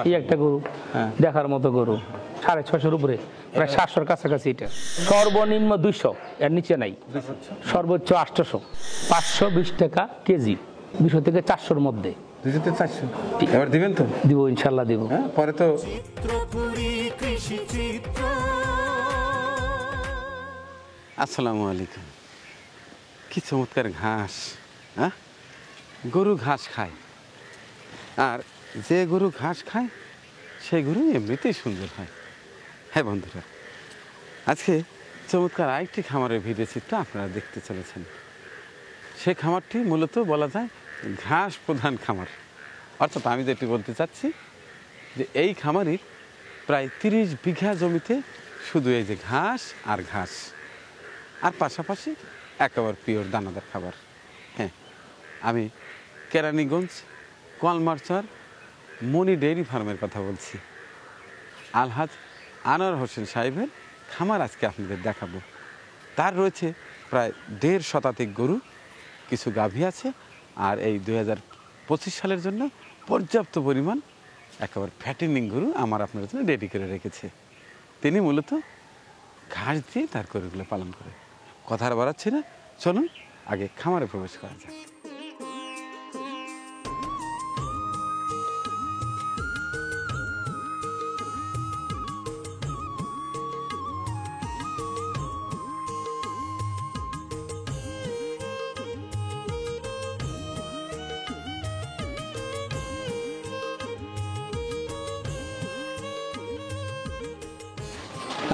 এই একটা গরু দেখার মতো গরু, 650-এর উপরে, প্রায় 700-এর কাছাকাছি। এটা সর্বনিম্ন 200, এর নিচে নাই। সর্বোচ্চ 800, 520 টাকা কেজি, 200 থেকে 400-এর মধ্যে। 200 থেকে 400 এবার দিবেন তো? দিব, ইনশাল্লাহ দিব। পরে তো আসসালামু আলাইকুম। কি চমৎকার ঘাস! হ্যাঁ, গরু ঘাস খায়, আর যে গরু ঘাস খায় সেই গরু এমনিতেই সুন্দর হয়। হ্যাঁ বন্ধুরা, আজকে চমৎকার আরেকটি খামারের ভিডিও চিত্র আপনারা দেখতে চলেছেন। সে খামারটি মূলত বলা যায় ঘাস প্রধান খামার। অর্থাৎ আমি যেটি বলতে চাচ্ছি যে এই খামারের প্রায় 30 বিঘা জমিতে শুধু এই যে ঘাস আর ঘাস, আর পাশাপাশি একেবারে পিওর দানাদার খাবার। হ্যাঁ, আমি কেরানীগঞ্জ কলমারচর মনি ডেইরি ফার্মের কথা বলছি। আলহাজ আনোয়ার হোসেন সাহেবের খামার আজকে আপনাদের দেখাবো। তার রয়েছে প্রায় 1.5 শতাধিক গরু, কিছু গাভী আছে, আর এই 2025 সালের জন্য পর্যাপ্ত পরিমাণ একেবারে ফ্যাটেনিং গরু আমার আপনার জন্য রেডি করে রেখেছে। তিনি মূলত ঘাস দিয়ে তার গরুগুলো পালন করে। কথা আর বাড়াচ্ছি না, চলুন আগে খামারে প্রবেশ করা যাক।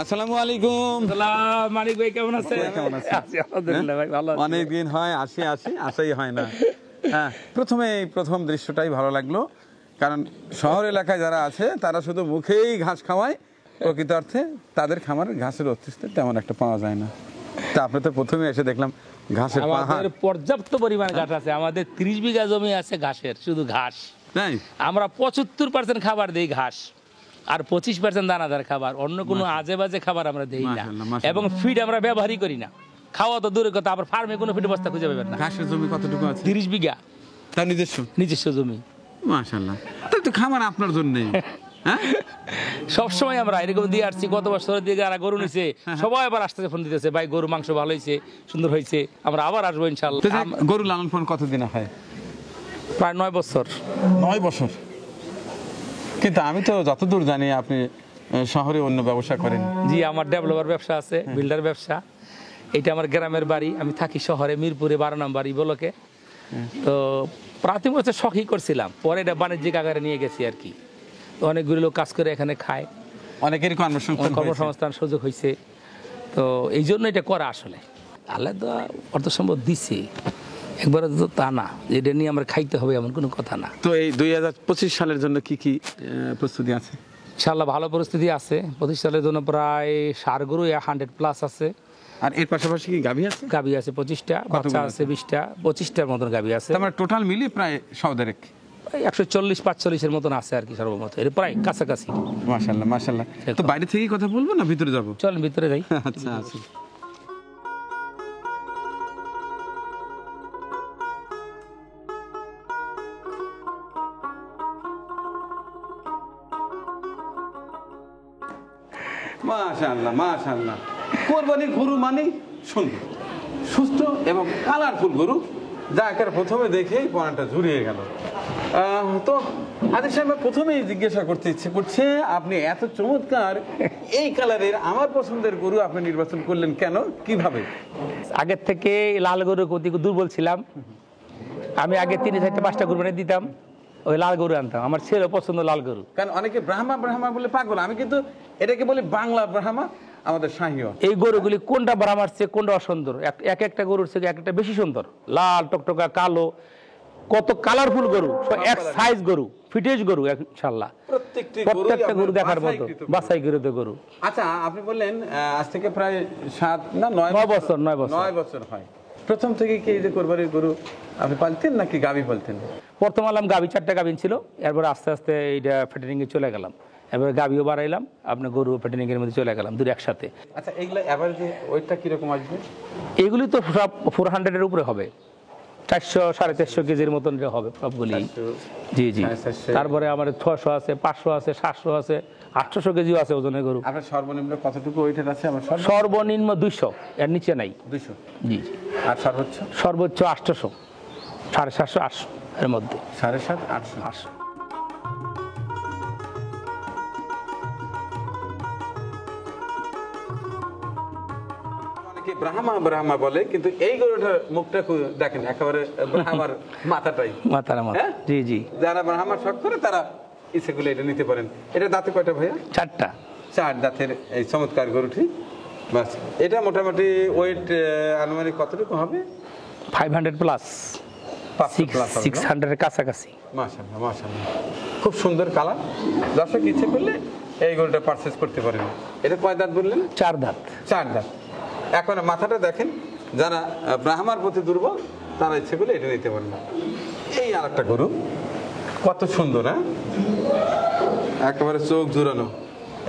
আসসালামু আলাইকুম। মানিক ভাই কেমন আছেন? আলহামদুলিল্লাহ ভাই, ভালো আছি। অনেকদিন হয় আসাই হয় না। হ্যাঁ, প্রথম দৃশ্যটাই ভালো লাগলো, কারণ শহর এলাকায় যারা আছে তারা শুধু মুখেই ঘাস খাওয়ায়, প্রকৃত অর্থে তাদের খামারে ঘাসের অস্তিত্ব তেমন একটা পাওয়া যায় না। তা আপনি তো প্রথমে এসে দেখলাম ঘাসের পাহাড়। আমাদের পর্যাপ্ত পরিমাণ ঘাস আছে, আমাদের 30 বিঘা জমি আছে ঘাসের, শুধু ঘাস। তাই আমরা 75% খাবার দিই ঘাস, আর 25% দানাদার খাবার। অন্য কোনো আজে বাজে খাবার আমরা দেই না, এবং ফিড আমরা ব্যবহারই করি না। খাওয়া তো দূরের কথা, আবার ফার্মে কোনো ফিড বস্তা খুঁজে পাবেন না। ঘাসের জমি কতটুকু আছে? 30 বিঘা। তার নিজস্ব জমি। মাশাআল্লাহ, তাই তো খামার আপনার জন্যই। হ্যাঁ, সবসময় আমরা এরকম দিয়ে আসছি। গত বছর দিয়ে যারা গরু নিছে সবাই আবার আসতেছে, ফোন দিতেছে, ভাই গরু মাংস ভালো হয়েছে, সুন্দর হয়েছে, আমরা আবার আসবো ইনশাআল্লাহ। গরু লালন পালন কতদিন হয়? প্রায় 9 বছর। 9 বছর। কিন্তু আমি তো যতদূর জানি আপনি শহরে অন্য ব্যবসা করেন। জি, আমার ডেভেলপার ব্যবসা আছে, বিল্ডার ব্যবসা। এটা আমার গ্রামের বাড়ি, আমি থাকি শহরে মিরপুরে 12 নম্বর ব্লকে। তো প্রাথমিক বছর শখই করছিলাম, পরে এটা বাণিজ্যিক আকারে নিয়ে গেছি আর কি। অনেকগুলো লোক কাজ করে এখানে খায়, অনেকেরই কর্মসংস্থান সুযোগ হয়েছে। তো এই জন্য এটা করা। আসলে আল্লাহ তো অর্থ সম্পদ দিচ্ছে, একবারে তো তা না এটা নিয়ে আমরা খাইতে হবে এমন কোনো কথা না। তো এই 2025 সালের জন্য কি কি প্রস্তুতি আছে? ইনশাআল্লাহ ভালো পরিস্থিতি আছে। 25 সালের জন্য প্রায় 4 গরু 100+ আছে। আর এর পাশাপাশি কি গাভী আছে? গাভী আছে 25টা, বাচ্চা আছে 20টা, 25টার মতন গাভী আছে। আমরা টোটাল মিলিয়ে প্রায় 100 140-45-এর মতন আছে আর কি সর্বমোট, এর প্রায় কাছাকাছি। মাশাআল্লাহ মাশাআল্লাহ। তো বাইরে থেকে কথা বলবো না ভিতরে যাবো? চলেন ভিতরে যাই। আচ্ছা আচ্ছা। মাশাআল্লাহ মাশাআল্লাহ। কোরবানির গরু মানে সুন্দর, সুস্থ এবং কালারফুল গরু, যা একের প্রথমে দেখেই পরানটা জুড়িয়ে গেল। তো আদিল সাহেব, প্রথমেই জিজ্ঞাসা করতে ইচ্ছে করছে, আপনি এত চমৎকার এই কালারের আমার পছন্দের গরু আপনি নির্বাচন করলেন কেন, কিভাবে? আগের থেকে লাল গরুর প্রতি দুর্বল ছিলাম। আমি আগে 3-4-5টা কুরবানি দিতাম, ওই লাল গরু আনতাম। আমার ছেলে পছন্দ লাল গরু। কারণ অনেকে ব্রাহ্মা ব্রাহ্মা বলে পাগল, আমি কিন্তু এটাকে বলি বাংলা ব্রাহ্মা, আমাদের শাহীও। এই গরুগুলি কোনটা ব্রাহ্মার চেয়ে কোনটা অসুন্দর, এক একটা গরুর থেকে একটা বেশি সুন্দর। লাল টকটকা কালো, কত কালারফুল গরু, এক সাইজ গরু, ফিটেজ গরু ইনশাআল্লাহ। প্রত্যেকটা গরু দেখার মতো বাছাই করে তো গরু। আচ্ছা, আপনি বললেন আজ থেকে প্রায় 7 না 9 বছর 9 বছর হয়। প্রথম থেকে কি এই যে কোরবানির গরু আপনি পালতেন নাকি গাভী পালতেন? প্রথম আলাম গাভী, 4টা গাভী ছিল, এরপর আস্তে আস্তে এইটা ফ্যাটেনিং এ চলে গেলাম। এবার গাভীও বাড়াইলাম, আপনার গরু ফ্যাটেনিং এর মধ্যে চলে গেলাম, দুটো একসাথে। আচ্ছা, এইগুলো এভারেজে ওয়েটটা কিরকম আসবে? এগুলি তো সব 400-এর উপরে হবে। 400 450 কেজির মতন যে হবে সবগুলি। 400, জি জি। 450 তারপরে আমার 600 আছে, 500 আছে, 700 আছে, 800 কেজিও আছে ওজনের গরু। আপনার সর্বনিম্ন কতটুকু ওইটার আছে? আমার সর্বনিম্ন 200, এর নিচে নাই। 200। জি জি। আর সর্বোচ্চ? সর্বোচ্চ 800, 750, 800 এর মধ্যে। 750, 800। 800। অনেকে ব্রাহ্মা ব্রাহ্মা বলে, কিন্তু এই গরুটার মুখটা দেখেন একেবারে ব্রাহ্মার মাথাটাই। মাথার মাথা। হ্যাঁ? জি জি। যারা ব্রাহ্মা শখ করে তারা ইচ্ছে করলে এটা নিতে পারেন। এটা দাঁতে কয়টা ভাইয়া? 4টা। 4 দাঁতের এই চমৎকার গরুটি। বাস, এটা মোটামুটি ওয়েট আনুমানিক কতটুকু হবে? 500 প্লাস, 500 প্লাস হবে না? 600 এর কাছাকাছি। মাশাআল্লাহ মাশাআল্লাহ, খুব সুন্দর কালার। দর্শক ইচ্ছে করলে এই গরুটা পারচেজ করতে পারেন। এটা কয় দাঁত বললেন? 4 দাঁত। 4 দাঁত। এখন মাথাটা দেখেন, যারা ব্রাহ্মার প্রতি দুর্বল তারা ইচ্ছে করলে এটা নিতে পারেন না। এই আর একটা গরু, কত সুন্দর, হ্যাঁ, একেবারে চোখ জুড়ানো,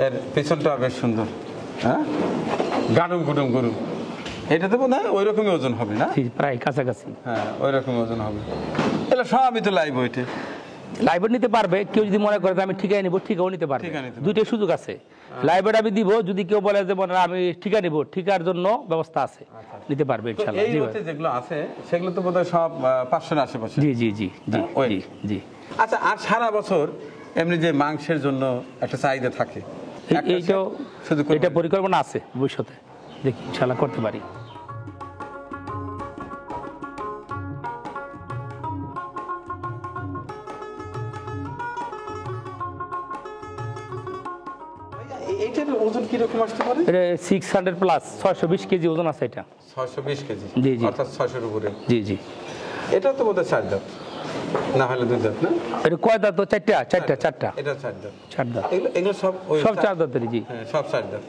এর পেছনটা বেশ সুন্দর, হ্যাঁ, গাডুম গুডুম গরু। এটা তো বোধ হয় ওই রকমই ওজন হবে না? জি, প্রায় কাছাকাছি। হ্যাঁ, ওই রকম ওজন হবে। এটা সবই তো লাইভ ওইটে। লাইব্রেরি নিতে পারবে কেউ, যদি মনে করে যে আমি ঠিকায় নিব, ঠিকাও নিতে পারবে। ঠিকা নিতে পারবে। দুইটাই সুযোগ আছে। লাইব্রেরি আমি দিব, যদি কেউ বলে যে মনে হয় আমি ঠিকা নিব, ঠিকার জন্য ব্যবস্থা আছে, নিতে পারবে তো ইনশাআল্লাহ। এই জি হচ্ছে যেগুলো আছে সেগুলো তো বোধহয় সব 500-এর আশেপাশে। জি জি জি জি ওই। জি জি। আচ্ছা, আর সারা বছর এমনি যে মাংসের জন্য একটা চাহিদা থাকে, একটা এইটাও, শুধু এটা পরিকল্পনা আছে ভবিষ্যতে, দেখি ইনশাআল্লাহ করতে পারি। এইটার ওজন কিরকম আসতে পারে? এটা 600 প্লাস, 620 কেজি ওজন আছে এটা। 620 কেজি, জি, জি। অর্থাৎ 600-এর উপরে। জি জি। এটা তো বোধহয় 4 দাঁত, না হলে 2 দাঁত না? এটা কয় দাঁত? তো 4টা। এটা 4 দাঁত। 4 দাঁত। এগুলো সব ওই সব 4 দাঁতেরই। জি। হ্যাঁ, সব 4 দাঁত।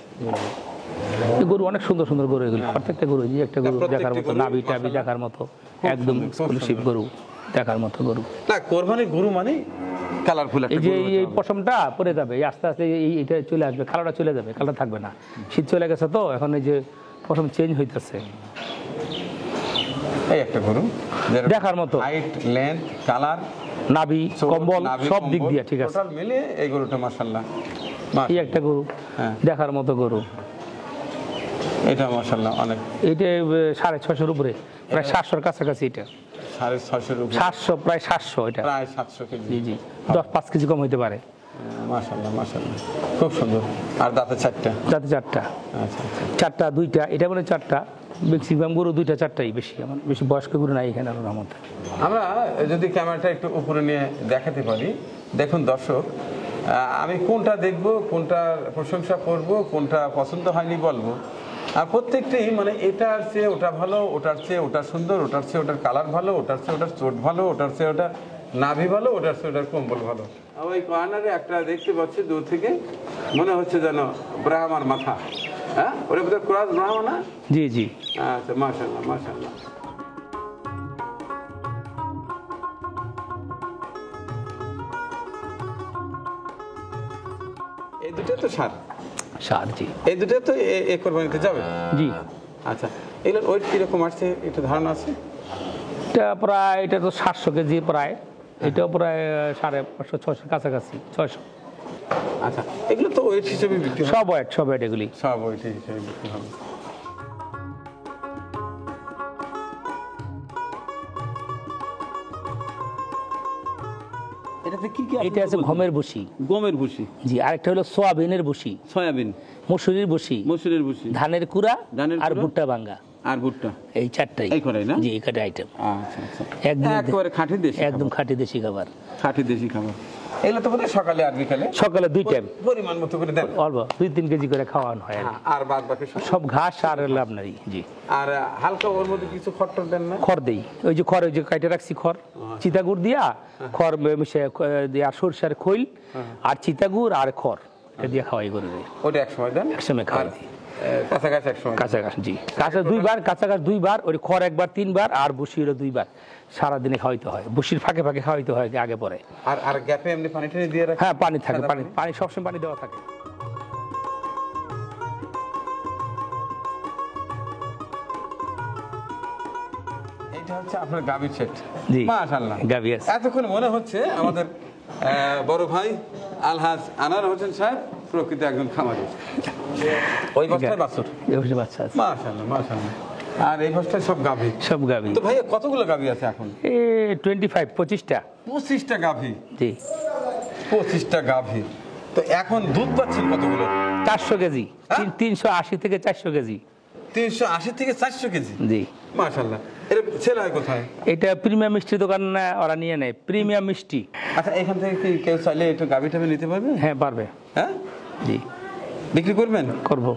এই গরু অনেক সুন্দর সুন্দর গরু এগুলো, প্রত্যেকটা গরু। যে একটা গরু প্রত্যেকটি দেখার মতো, গরুই নাভি টাভি মাশাআল্লাহ দেখার মতো, একদম এক্সক্লুসিভ গরু, দেখার মতো গরু। না, কোরবানির গরু মানে কালারফুল একটা এই যে গরু হতে এই হবে। পশমটা পরে যাবে, এই আস্তে আস্তে এটা চলে আসবে, কালারটা চলে যাবে, কালার থাকবে না। শীত চলে গেছে তো, এখন এই যে পশম চেঞ্জ হইতেছে। এই একটা গরু দেখার মতো। হাইট, লেন্থ, কালার, নাভি, কম্বল, সব দিক দিয়ে ঠিক আছে। টোটাল মিলে এই গরুটা মাশাআল্লাহ। এই একটা গরু, হ্যাঁ। দেখার মতো গরু। এটা মাশাআল্লাহ অনেক। এইটা 650-এর উপরে, প্রায় 700-এর কাছাকাছি। এটা 650-এর উপরে, 700, প্রায় 700 এটা। প্রায় 700 কেজি। জি জি। 10-5 কেজি কম হইতে পারে। মাশাআল্লাহ মাশাআল্লাহ, খুব সুন্দর। আর দাঁতে 4টা? যাতে 4টা। আচ্ছা আচ্ছা। 4টা, 2টা, এটা মানে 4টা। ম্যাক্সিমাম গরু 2টা 4টাই বেশি, আমার বেশি বয়স্ক গরু নাই এখানে আল্লাহর রহমতে। আমরা যদি ক্যামেরাটা একটু উপরে নিয়ে দেখাতে পারি, দেখুন দর্শক, আমি কোনটা দেখব, কোনটার প্রশংসা করব, কোনটা পছন্দ হয়নি বলবো। আর প্রত্যেকটি মানে এটার চেয়ে ওটা ভালো, ওটার চেয়ে ওটা সুন্দর, ওটার চেয়ে ওটার কালার ভালো, ওটার চেয়ে ওটার চোট ভালো, ওটার চেয়ে ওটা নাভি ভালো, ওটার চেয়ে ওটার কম্বল ভালো। ওই কর্নারে একটা দেখতে পাচ্ছি দূর থেকে, মনে হচ্ছে যেন ব্রাহ্মার মাথা। হ্যাঁ, ওটা বোধহয় ক্রস ব্রাহ্মা না? জি জি। আচ্ছা, মাশাআল্লাহ মাশাআল্লাহ। এই দুটো তো সার, সার। জি এই দুটো তো এ কোরবানিতে যাবে। জি। আচ্ছা, এগুলোর ওয়েট কিরকম আসছে একটু ধারণা আছে? এটা প্রায়, এটা তো 700 কেজি প্রায়, এটাও প্রায় 550-600 কাছাকাছি, 600। আচ্ছা, এগুলো তো ওয়েট হিসেবে বিক্রি হয়? সব ওয়েট এগুলি। সব ওয়েট হিসেবে বিক্রি হবে। এটাতে কি কি এটা আছে গমের ভুসি। গমের ভুসি। জি। আরেকটা হলো সোয়াবিনের ভুসি, সয়াবিন, মসুরির ভুসি, মসুরের ভুসি, ধানের কুড়া, ধানের আর কুড়া, ভুট্টা ভাঙ্গা। আর ভুট্টা। এই 4টাই। এই করাই না? জি, এই কটা আইটেম। আচ্ছা আচ্ছা, একদম একেবারে খাঁটি দেশি, একদম খাঁটি দেশি খাবার। খাঁটি দেশি খাবার। এগুলো তো বোধহয় সকালে আর বিকালে সকালে 2 টাইম পরিমাণ মতো করে দেন? অল্প 2-3 কেজি করে খাওয়ানো হয় আর কি। আর বাদ বাকি সব ঘাস আর হলো আপনারই। জি। আর হালকা ওর মধ্যে কিছু খট্টর দেন না? খড় দেই, ওই যে খড়, ওই যে কাইটে রাখছি খড়, চিতাগুড় দিয়া খড় মিশে আর সরষার খৈল আর চিতাগুড় আর খড়, এটা দিয়ে খাওয়াই করে দেয়। ওটা এক সময় দেন? একসময় খাওয়াই দিই। কাছাকাছি এক সময়? কাছাকাছি। জি। কাঁচা 2বার, কাছাকাছি 2বার, ওই খড় 1বার 3বার, আর বুসি হলো 2বার। সারাদিনে খাওয়াইতে হয়, বুসির ফাঁকে ফাঁকে খাওয়াইতে হয় আগে পরে। আর আর গ্যাপে এমনি পানি টানি দিয়ে রাখেন? হ্যাঁ, পানি থাকে, পানি সবসময় পানি দেওয়া থাকে। এইটা হচ্ছে আপনার গাভীর সেট। জি। মাশাআল্লাহ, গাভী আছে। এতক্ষণ মনে হচ্ছে আমাদের বড় ভাই আলহাজ আনার হোসেন সাহেব প্রকৃত একজন খামারি। ওই বস্তায় বাছুর, এই বাচ্চা আছে, মাশাআল্লাহ মাশাআল্লাহ। আর এই বস্তায় সব গাভী। সব গাভী। তো ভাই কতগুলো গাভী আছে এখন? 25-25টা। 25টা গাভী। জি। 25টা গাভী। তো এখন দুধ পাচ্ছেন কতগুলো? 400 কেজি। হ্যাঁ? 380 থেকে 400 কেজি। 380 থেকে 400 কেজি। জি। মাশাআল্লাহ। এর ছেলে হয় কোথায়? এটা প্রিমিয়াম মিষ্টি দোকান ওরা নিয়ে নেয়, প্রিমিয়াম মিষ্টি। আচ্ছা, এখান থেকে কি কেউ চাইলে একটু গাভী টাভী নিতে পারবে? হ্যাঁ পারবে। হ্যাঁ, জি। বিক্রি করবেন? করব।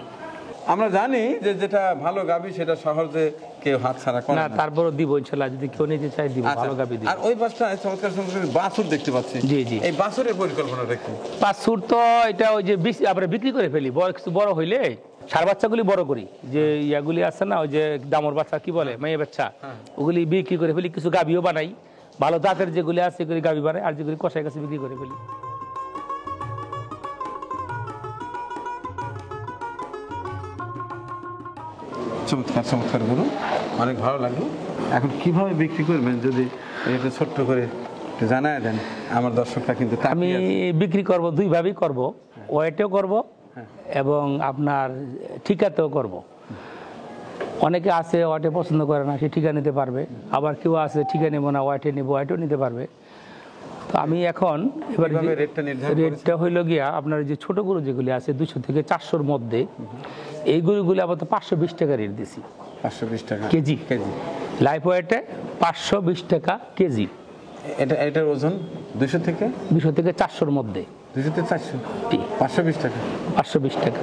আমরা জানি যে যেটা ভালো গাভী সেটা সহজে কেউ হাত ছাড়া করে না, না। তারপরও দিব ইনশাআল্লাহ, যদি কেউ নিতে চায় দিব, আচ্ছা, ভালো গাভী দিব। আর ওই পাশটায় চমৎকার চমৎকার বাছুর দেখতে পাচ্ছি। জি, জি। এই বাছুরের পরিকল্পনাটা কি? বাছুর তো এটা ওই যে আমরা বিক্রি করে ফেলি, কিছু বড় হইলে সার বাচ্চাগুলি বড় করি, যে ইয়াগুলি আছে না, ওই যে দামর বাচ্চা কি বলে, মেয়ে বাচ্চা, ওগুলি বিক্রি করে ফেলি। কিছু গাভীও বানাই, ভালো জাতের যেগুলি আছে সেগুলি গাভী বানাই, আর যেগুলি কষাই কাছে বিক্রি করে ফেলি। চমৎকার চমৎকার গরু, অনেক ভালো লাগলো। এখন কিভাবে বিক্রি করবেন যদি এটা ছোট্ট করে একটু জানায় দেন, আমার দর্শকরা কিন্তু আমি তাকিয়ে আছে। বিক্রি করব দুইভাবেই করব, ওয়েটেও করব এবং আপনার ঠিকাতেও করব। অনেকে আছে ওয়াটে পছন্দ করে না, সে ঠিকা নিতে পারবে। আবার কেউ আছে ঠিকা নেব না, ওয়াটে নেব, ওয়াটেও নিতে পারবে। তো আমি এখন এবার কিভাবে রেটটা নির্ধারণ করেছেন? রেটটা হইল গিয়া আপনার যে ছোট গরু যেগুলি আছে 200 থেকে 400-র মধ্যে, এই গরুগুলি আবার তো 520 টাকা রেট দিছি। 520 টাকা কেজি। কেজি। লাইফ ওয়েটে 520 টাকা কেজি। এটার ওজন 200 থেকে 400-র মধ্যে। 200 থেকে 400, জি। 520 টাকা। 520 টাকা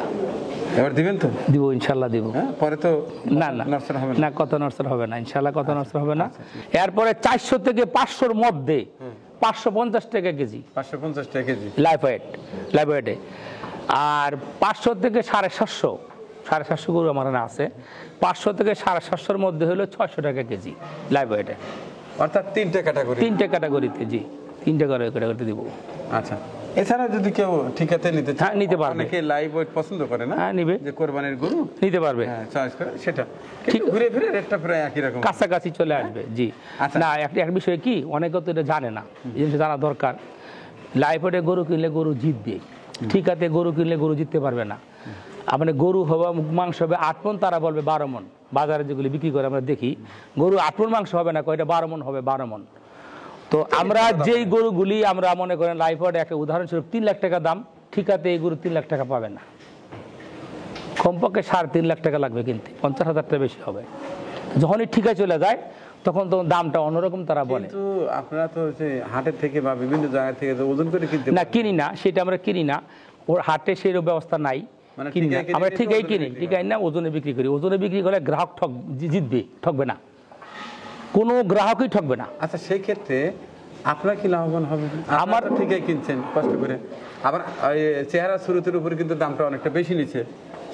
এবার দিবেন তো? দিব, ইনশাল্লাহ দিব। হ্যাঁ, পরে তো না না নড়চড় হবে না, কত নড়চড় হবে না, ইনশাল্লাহ কত নড়চড় হবে না। এরপরে 400 থেকে 500-র মধ্যে 550 টাকা কেজি 550 টাকা কেজি লাইফ ওয়েটে। আর 500 থেকে 750 গরু আমার না আছে। 500 থেকে 750-র মধ্যে হলো 600 টাকা কেজি লাইফ ওয়েটে। অর্থাৎ 3টা ক্যাটাগরি। 3টে ক্যাটাগরিতে, জি, 3টে ক্যাটাগরিতে দিব। আচ্ছা, এছাড়া যদি কেউ ঠিকাতে নিতে চায়? হ্যাঁ, নিতে পারবে। অনেকে লাইভ ওয়েট পছন্দ করে না? হ্যাঁ, নিবে, যে কোরবানির গরু নিতে পারবে। হ্যাঁ, চয়েস করে সেটা ঠিক। ঠিক ঘুরে ফিরে রেটটা প্রায় একই রকম, কাছাকাছি চলে আসবে। জি। আচ্ছা। না, এক বিষয় কি, অনেকে তো এটা জানে না, এই জিনিসটা জানা দরকার। লাইফ ওয়েটে গরু কিনলে গরু জিতবে, ঠিকাতে গরু কিনলে গরু জিততে পারবে না। আপনি গরু হবে, মাংস হবে 8 মণ, তারা বলবে 12 মণ। বাজারে যেগুলি বিক্রি করে আমরা দেখি, গরু 8 মণ মাংস হবে না, কয়টা 12 মণ হবে, 12 মণ। তো আমরা যেই গরুগুলি আমরা মনে করেন লাইফ ওয়েটে, একটা উদাহরণস্বরূপ 3 লাখ টাকা দাম, ঠিকাতে এই গরু 3 লাখ টাকা পাবে না, কমপক্ষে 3.5 লাখ টাকা লাগবে কিনতে, 50,000 টাকা বেশি হবে। যখনই ঠিকায় চলে যায় তখন তো দামটা অন্যরকম তারা বলে। কিন্তু আপনারা তো যে হাটের থেকে বা বিভিন্ন জায়গা থেকে যে ওজন করে কিনতে না, কিনি না, সেটা আমরা কিনি না, ওর হাটে সেই ব্যবস্থা নাই, মানে কিনি না ঠিকায় কিনে আমরা, নিয়ে ঠিকাই ওজনে কিনি, বিক্রি ঠিকাই না, ওজনে বিক্রি করি। ওজনে বিক্রি করলে গ্রাহক জিতবে, ঠকবে না, কোনো গ্রাহকই ঠকবে না। আচ্ছা, সেই ক্ষেত্রে আপনার কি লাভবান হবে? আমার তো ঠিকই কিনছেন কষ্ট করে, আবার চেহারা সুরতের উপরে কিন্তু দামটা অনেকটা বেশি নিচ্ছে,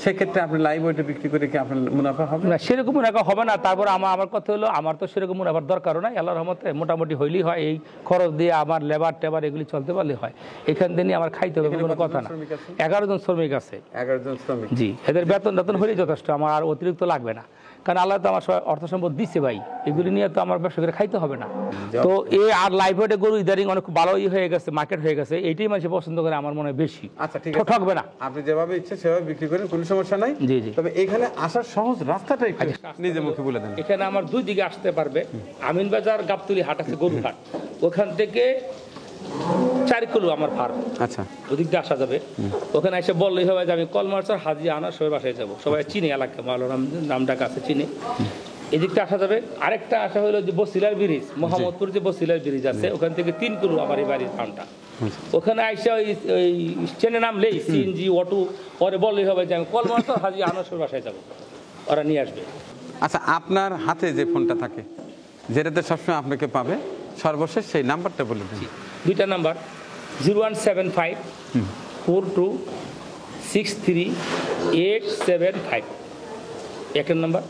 সেক্ষেত্রে আপনি লাইভ ওয়েটে বিক্রি করে কি আপনার মুনাফা হবে? না, সেরকম মুনাফা হবে না। তারপর আমার কথা হলো, আমার তো সেরকম মুনাফার দরকারও নাই, আল্লাহর রহমতে মোটামুটি হইলেই হয়। এই খরচ দিয়ে আমার লেবার টেবার এগুলি চলতে পারলে হয়, এখান থেকে আমার খাইতে হবে, কোনো কথা না। 11 জন শ্রমিক আছে। 11 জন শ্রমিক। জি, এদের বেতন হলেই যথেষ্ট, আমার আর অতিরিক্ত লাগবে না। কারণ আল্লাহ তো আমার অর্থ সম্পদ দিচ্ছে ভাই, এগুলি নিয়ে তো আমার ব্যবসা করে খাইতে হবে না। তো এই আর লাইফ ওয়েটে গরু ইদারিং অনেক ভালোই হয়ে গেছে, মার্কেট হয়ে গেছে, এইটাই মানুষ পছন্দ করে আমার মনে হয় বেশি। আচ্ছা, ঠিক আছে, ঠকবে না, আপনি যেভাবে ইচ্ছে সেভাবে বিক্রি করেন, কোনো সমস্যা নাই। জি জি। তবে এখানে আসার সহজ রাস্তাটা একটু নিজে মুখে বলে দেন। এখানে আমার 2 দিকে আসতে পারবে। আমিনবাজার গাবতলী হাট আছে, গরু হাট, ওখান থেকে 4 কিলো আমার ফার্ম। আচ্ছা, ওদিক দিয়ে আসা যাবে। ওখানে এসে বললেই হবে যে আমি কলমার্চার হাজি আনার সবাই বাসায় যাবো, সবাই চিনে, এলাকা ভালো নামটা কাছে চিনে, এদিকটা আসা যাবে। আরেকটা আসা হলো যে বসিলার ব্রিজ, মোহাম্মদপুর যে বসিলার ব্রিজ আছে, ওখান থেকে 3 কিলো আমার এই বাড়ির ফার্মটা। ওখানে আইসা ওই ট্রেনে নামলেই সিএনজি অটো, পরে বললেই হবে যে আমি কলমার্চার হাজি আনার সবাই বাসায় যাবো, ওরা নিয়ে আসবে। আচ্ছা, আপনার হাতে যে ফোনটা থাকে, যেটাতে সবসময় আপনাকে পাবে, সর্বশেষ সেই নাম্বারটা বলে দিন। 2টা নাম্বার, 017542638875 একটা নাম্বার।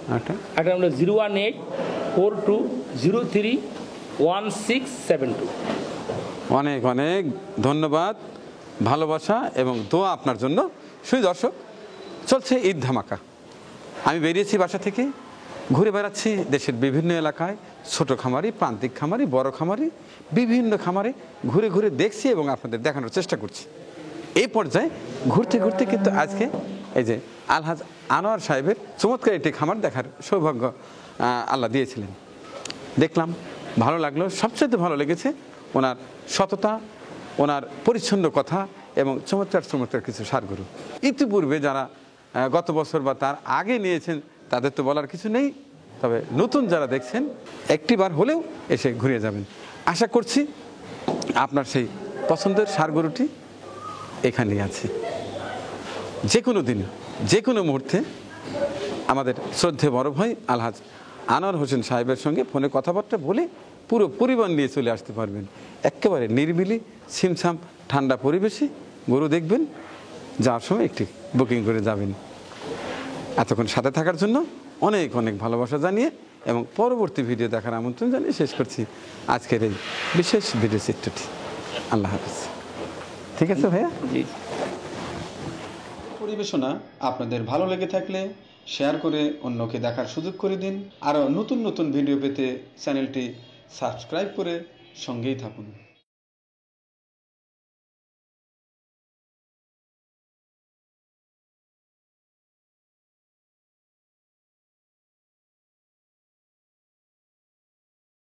একটা নাম্বার 01842031672। অনেক অনেক ধন্যবাদ, ভালোবাসা এবং দোয়া আপনার জন্য। সুই দর্শক, চলছে ঈদ ধামাকা। আমি বেরিয়েছি বাসা থেকে, ঘুরে বেড়াচ্ছি দেশের বিভিন্ন এলাকায়, ছোট খামারি, প্রান্তিক খামারি, বড় খামারি, বিভিন্ন খামারে ঘুরে ঘুরে দেখছি এবং আপনাদের দেখানোর চেষ্টা করছি। এই পর্যায়ে ঘুরতে ঘুরতে কিন্তু আজকে এই যে আলহাজ আনোয়ার সাহেবের চমৎকার একটি খামার দেখার সৌভাগ্য আল্লাহ দিয়েছিলেন। দেখলাম, ভালো লাগলো। সবচেয়ে ভালো লেগেছে ওনার সততা, ওনার পরিচ্ছন্ন কথা এবং চমৎকার চমৎকার কিছু ষাঁড় গরু। ইতিপূর্বে যারা গত বছর বা তার আগে নিয়েছেন তাদের তো বলার কিছু নেই, তবে নতুন যারা দেখছেন একটিবার হলেও এসে ঘুরে যাবেন। আশা করছি আপনার সেই পছন্দের ষাঁড় গরুটি এখানেই আছে। যে কোনো দিন, যে কোনো মুহূর্তে আমাদের শ্রদ্ধেয় বড় ভাই আলহাজ আনোয়ার হোসেন সাহেবের সঙ্গে ফোনে কথাবার্তা বলে পুরো পরিবার নিয়ে চলে আসতে পারবেন। একেবারে নিরিবিলি, ছিমছাম ঠান্ডা পরিবেশে গরু দেখবেন, যাওয়ার সময় একটি বুকিং করে যাবেন। এতক্ষণ সাথে থাকার জন্য অনেক অনেক ভালোবাসা জানিয়ে এবং পরবর্তী ভিডিও দেখার আমন্ত্রণ জানিয়ে শেষ করছি আজকের এই বিশেষ ভিডিও চিত্রটি। আল্লাহ হাফেজ। ঠিক আছে ভাইয়া? জি। পরিবেশনা আপনাদের ভালো লেগে থাকলে শেয়ার করে অন্যকে দেখার সুযোগ করে দিন। আরও নতুন নতুন ভিডিও পেতে চ্যানেলটি সাবস্ক্রাইব করে সঙ্গেই থাকুন।